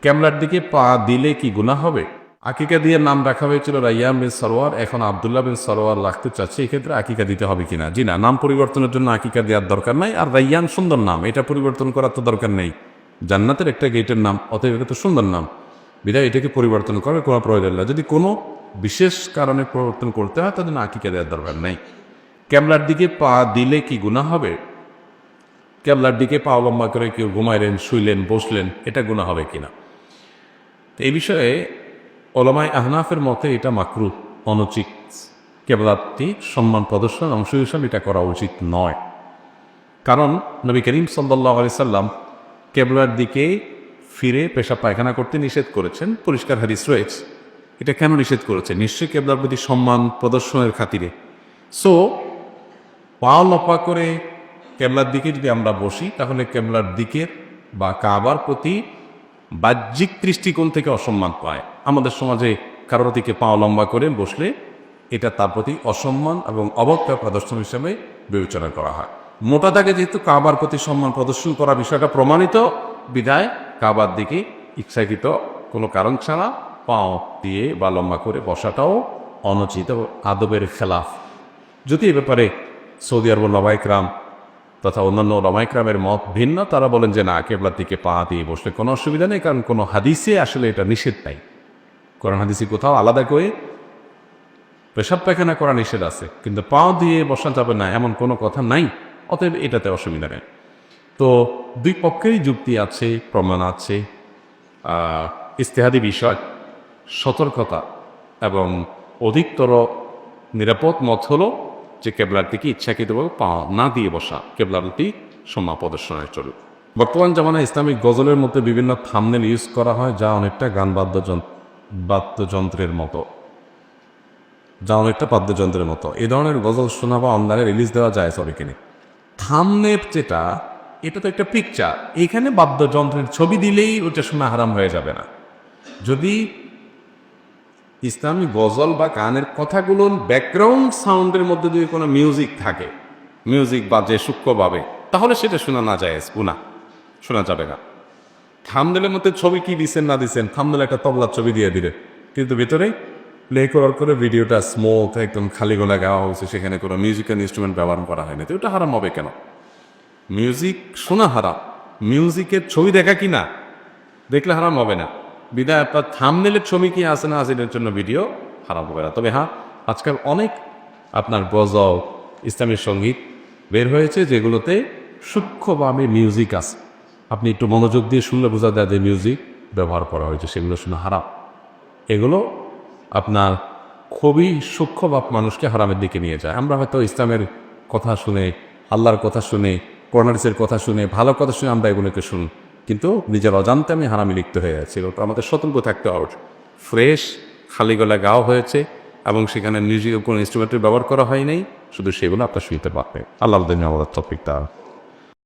ক্যামলার দিকে পা দিলে কি গুনাহ হবে? আকিকা দিয়ে নাম রাখা হয়েছিল রাইয়ান বিন সরওয়ার, এখন আব্দুল্লাহ বিন সরওয়ার রাখতে চাচ্ছে, এক্ষেত্রে আকিকা দিতে হবে কিনা? জি না, নাম পরিবর্তনের জন্য আকিকা দেওয়ার দরকার নাই। আর রাইয়ান সুন্দর নাম, এটা পরিবর্তন করার তো দরকার নেই, জান্নাতের একটা গেটের নাম, অতএব এটা তো সুন্দর নাম, বিধায় এটাকে পরিবর্তন করার কোনো প্রয়োজন নেই। যদি কোনো বিশেষ কারণে পরিবর্তন করতে হয় তাদের আকিকা দেওয়ার দরকার নেই। ক্যামলার দিকে পা দিলে কি গুনাহ হবে? ক্যাবলার দিকে পা লম্বা করে কেউ ঘুমাইলেন, শুইলেন, বসলেন, এটা গুনাহ হবে কিনা? এই বিষয়ে ওলামায়ে আহনাফের মতে এটা মাকরুহ, অনুচিত। কেবলাটি সম্মান প্রদর্শন অংশ হিসাবে এটা করা উচিত নয়। কারণ নবী করিম সাল্লাল্লাহু আলাইহি সাল্লাম কেবলার দিকে ফিরে পেশাব পায়খানা করতে নিষেধ করেছেন, পরিষ্কার হাদিস রয়েছে। এটা কেন নিষেধ করেছে? নিশ্চয়ই কেবলার প্রতি সম্মান প্রদর্শনের খাতিরে। সো পা লপা করে কেবলার দিকে যদি আমরা বসি, তাহলে কেবলার দিকে বা কাবার প্রতি বাহ্যিক দৃষ্টিকোণ থেকে অসম্মান পায়। আমাদের সমাজে কারোর দিকে পা লম্বা করে বসলে এটা তার প্রতি অসম্মান এবং অবজ্ঞা প্রদর্শন হিসেবে বিবেচনা করা হয়। মোটা দাগে যেহেতু কাবার প্রতি সম্মান প্রদর্শন করা বিষয়টা প্রমাণিত, বিধায় কাবার দিকে ইচ্ছাকৃত কোনো কারণ ছাড়া পাও দিয়ে বা লম্বা করে বসাটাও অনুচিত, আদবের খেলাফ। যদি এ ব্যাপারে সৌদি আরব ওলামায়ে-কেরাম তথা অন্যান্য ওলামায়ে-কেরামের মত ভিন্ন, তারা বলেন যে না, কেবলার দিকে পা দিয়ে বসলে কোনো অসুবিধা নেই, কারণ কোনো হাদিসে আসলে এটা নিষেধ নাই। কোরআন হাদিসে কোথাও আলাদা করে পেশাব পায়খানা করা নিষেধ আছে, কিন্তু পা দিয়ে বসা যাবে না এমন কোনো কথা নাই, অতএব এটাতে অসুবিধা নেই। তো দুই পক্ষেরই যুক্তি আছে, প্রমাণ আছে। ইজতিহাদি বিষয়, সতর্কতা এবং অধিকতর নিরাপদ মত হলো যে কেবলার দিকে ইচ্ছাকৃতভাবে পা না দিয়ে বসা কেবলার প্রতি সম্মান প্রদর্শনের চলে। বর্তমান জামানায় ইসলামিক গজলের মধ্যে বিভিন্ন থাম্বনেল ইউজ করা হয়, যা অনেকটা গান বাদ্যযন্ত্রের মতো, এই ধরনের গজল শোনা বা অনলাইনে রিলিজ দেওয়া যায় সব এখানে। থাম্বনেল যেটা, এটা তো একটা পিকচার, এখানে বাদ্যযন্ত্রের ছবি দিলেই ওটা শোনা হারাম হয়ে যাবে না? যদি ইসলামী গজল বা গানের কথাগুলোর ব্যাকগ্রাউন্ড সাউন্ডের মধ্যে যদি কোনো মিউজিক থাকে, মিউজিক বাজে সূক্ষ্মভাবে, তাহলে সেটা শোনা না যায়, গুনাহ, শোনা যাবে না। থাম্বনেলের মধ্যে ছবি কি দিচ্ছেন না দিচ্ছেন, থাম্বনেলে একটা তবলার ছবি দিয়ে দিলে, কিন্তু ভিতরে প্লে করার করে ভিডিওটা স্মুথ একদম খালি গলা গাওয়া হয়েছে, সেখানে কোনো মিউজিক্যাল ইনস্ট্রুমেন্ট ব্যবহার করা হয়নি, তো ওটা হারাম হবে কেন? মিউজিক শোনা হারাম, মিউজিকের ছবি দেখা কি না দেখলে হারাম হবে না। বিদায় আপনার থাম্বনেলের ছবি কি আছে না আছে এর জন্য ভিডিও হারাম হবে না। তবে হ্যাঁ, আজকাল অনেক আপনার গজল, ইসলামী সঙ্গীত বের হয়েছে যেগুলোতে সূক্ষ্মভাবে মিউজিক আছে, আপনি একটু মনোযোগ দিয়ে শুনলে বোঝা যায় যে মিউজিক ব্যবহার করা হয়েছে, সেগুলো শোনা হারাম। এগুলো আপনার খুবই সূক্ষ্মভাব মানুষকে হারামের দিকে নিয়ে যায়। আমরা হয়তো ইসলামের কথা শুনে, আল্লাহর কথা শুনে, কোরআন হাদিসের কথা শুনে, ভালো কথা শুনে আমরা এগুলোকে শুনি, কিন্তু নিজের অজান্তে আমি হারামি লিপ্ত হয়ে যাচ্ছি। ওটা আমাদের সতর্ক থাকতে হবে। ফ্রেশ খালি গলা গাওয়া হয়েছে এবং সেখানে মিউজিকের কোনো ইনস্ট্রুমেন্টের ব্যবহার করা হয় নাই, শুধু সেগুলো আপনার শুনতে পারবেন। আল্লাহ আমাদের তৌফিক দান।